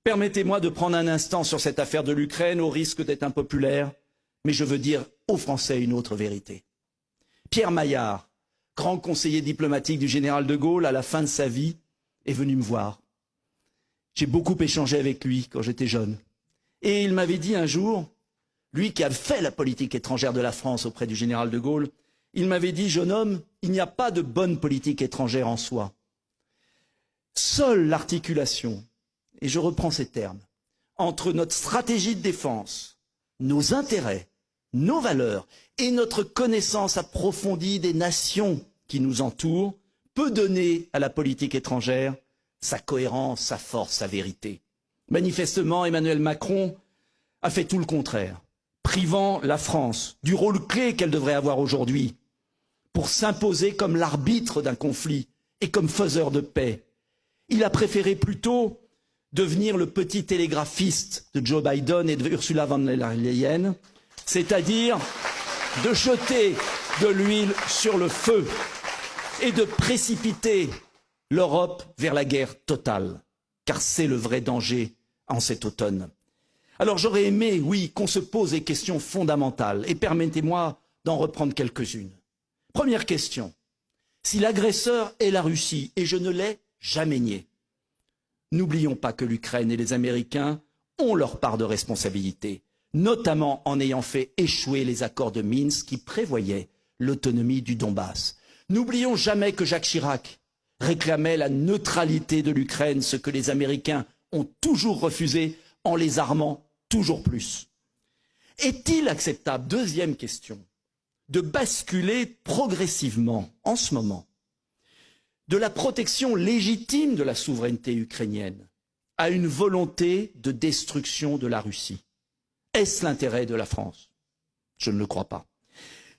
Permettez-moi de prendre un instant sur cette affaire de l'Ukraine, au risque d'être impopulaire, mais je veux dire aux Français une autre vérité. Pierre Maillard, grand conseiller diplomatique du général de Gaulle à la fin de sa vie, est venu me voir. J'ai beaucoup échangé avec lui quand j'étais jeune. Et il m'avait dit un jour, lui qui a fait la politique étrangère de la France auprès du général de Gaulle, il m'avait dit, jeune homme, il n'y a pas de bonne politique étrangère en soi. Seule l'articulation, et je reprends ces termes, entre notre stratégie de défense, nos intérêts, nos valeurs et notre connaissance approfondie des nations qui nous entourent peut donner à la politique étrangère sa cohérence, sa force, sa vérité. Manifestement, Emmanuel Macron a fait tout le contraire, privant la France du rôle clé qu'elle devrait avoir aujourd'hui pour s'imposer comme l'arbitre d'un conflit et comme faiseur de paix. Il a préféré plutôt devenir le petit télégraphiste de Joe Biden et de Ursula von der Leyen, c'est-à-dire de jeter de l'huile sur le feu et de précipiter l'Europe vers la guerre totale, car c'est le vrai danger en cet automne. Alors j'aurais aimé, oui, qu'on se pose des questions fondamentales, et permettez-moi d'en reprendre quelques-unes. Première question, si l'agresseur est la Russie, et je ne l'ai jamais nié, n'oublions pas que l'Ukraine et les Américains ont leur part de responsabilité, notamment en ayant fait échouer les accords de Minsk qui prévoyaient l'autonomie du Donbass. N'oublions jamais que Jacques Chirac réclamait la neutralité de l'Ukraine, ce que les Américains ont toujours refusé en les armant toujours plus. Est-il acceptable, deuxième question, de basculer progressivement, en ce moment, de la protection légitime de la souveraineté ukrainienne à une volonté de destruction de la Russie? Est-ce l'intérêt de la France? Je ne le crois pas.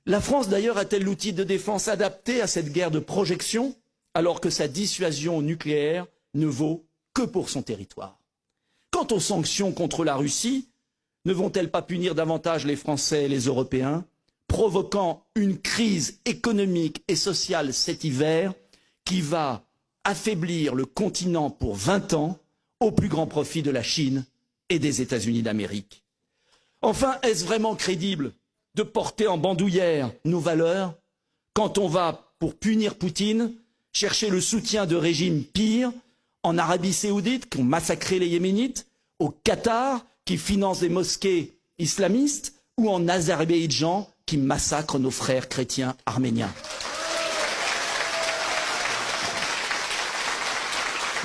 La France, d'ailleurs, a-t-elle l'outil de défense adapté à cette guerre de projection, alors que sa dissuasion nucléaire ne vaut que pour son territoire? Quant aux sanctions contre la Russie, ne vont-elles pas punir davantage les Français et les Européens, provoquant une crise économique et sociale cet hiver qui va affaiblir le continent pour 20 ans au plus grand profit de la Chine et des États-Unis d'Amérique? Enfin, est-ce vraiment crédible de porter en bandoulière nos valeurs quand on va, pour punir Poutine, chercher le soutien de régimes pires en Arabie Saoudite, qui ont massacré les Yéménites, au Qatar, qui finance des mosquées islamistes, ou en Azerbaïdjan, qui massacre nos frères chrétiens arméniens?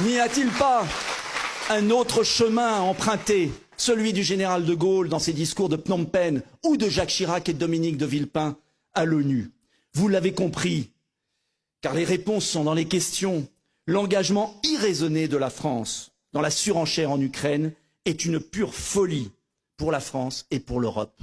N'y a-t-il pas un autre chemin à emprunter, celui du général de Gaulle dans ses discours de Phnom Penh ou de Jacques Chirac et de Dominique de Villepin à l'ONU? Vous l'avez compris, car les réponses sont dans les questions. L'engagement irraisonné de la France dans la surenchère en Ukraine est une pure folie pour la France et pour l'Europe.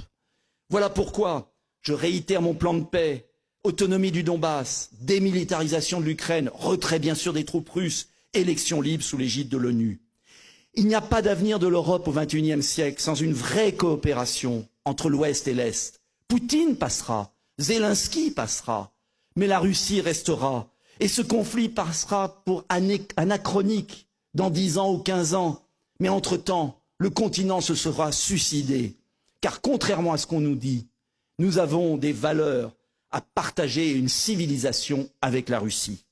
Voilà pourquoi je réitère mon plan de paix, autonomie du Donbass, démilitarisation de l'Ukraine, retrait bien sûr des troupes russes, élections libres sous l'égide de l'ONU. Il n'y a pas d'avenir de l'Europe au XXIe siècle sans une vraie coopération entre l'Ouest et l'Est. Poutine passera, Zelensky passera, mais la Russie restera. Et ce conflit passera pour anachronique dans 10 ans ou 15 ans. Mais entre-temps, le continent se sera suicidé. Car contrairement à ce qu'on nous dit, nous avons des valeurs à partager et une civilisation avec la Russie.